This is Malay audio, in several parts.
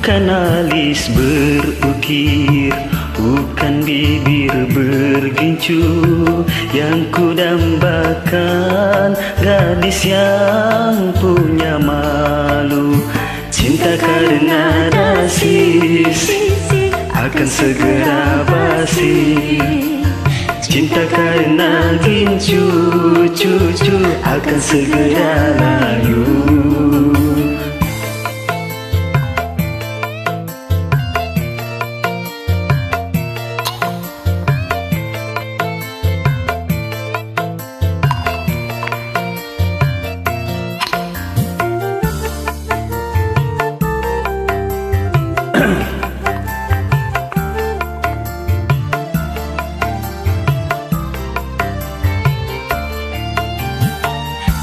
Bukan alis berukir, bukan bibir bergincu, yang ku dambakan gadis yang punya malu. Cinta karena dasi akan segera basi, cinta karena gincu cucu akan segera layu.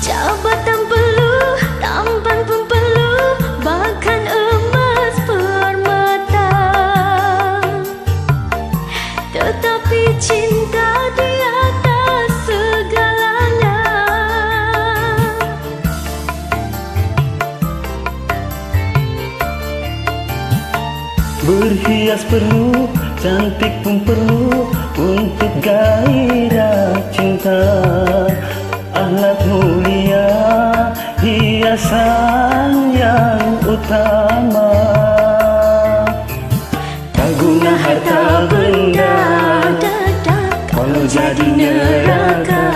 Jabatan perlu, tampan pun perlu, bahkan emas permata. Tetapi cinta di atas segalanya. Berhias perlu, cantik pun perlu, untuk gairah cinta. Akhlak mulia, hiasan yang utama. Tak guna harta benda kalau jadi neraka.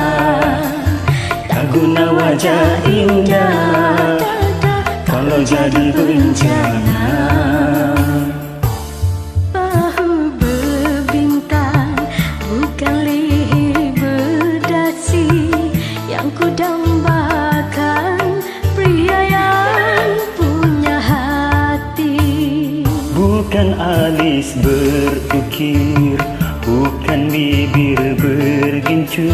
Tak guna wajah indah kalau jadi bencana. Ku dambakan pria yang punya hati. Bukan alis berukir, bukan bibir bergincu,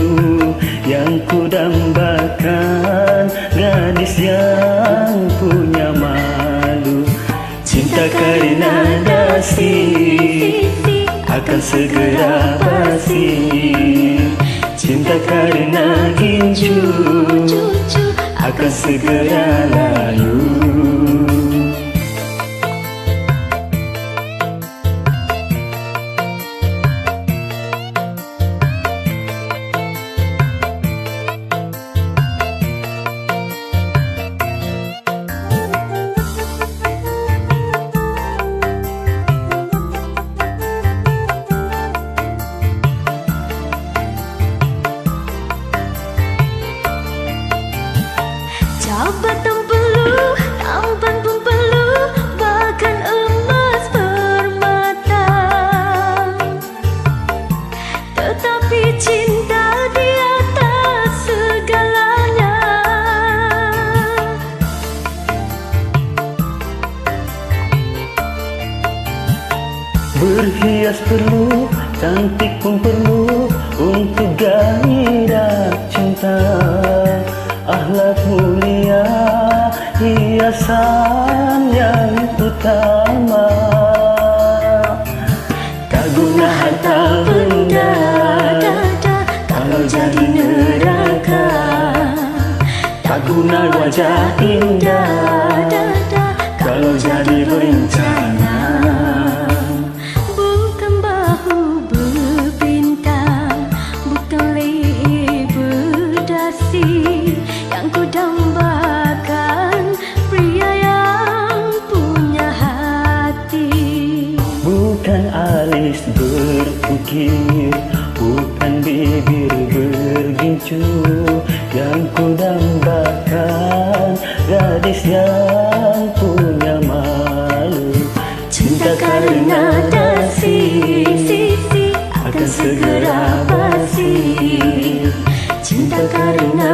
yang ku dambakan gadis yang punya malu. Cinta karena dasi akan segera basi, cinta karena gincu akan segera layu. Jabatan perlu, tampan pun perlu, bahkan emas permata. Tetapi cinta di atas segalanya. Berhias perlu, cantik pun perlu, untuk gairah cinta. Akhlak mulia, hiasan yang utama. Tak guna harta benda kalau jadi neraka. Tak guna wajah indah kalau jadi bencana. Bukan bahu berbintang, bukan leher berdasi, yang ku dambakan pria yang punya hati. Bukan alis berukir, bukan bibir bergincu, yang ku dambakan gadis yang punya malu. Cinta karena dasi akan segera basi, cinta karena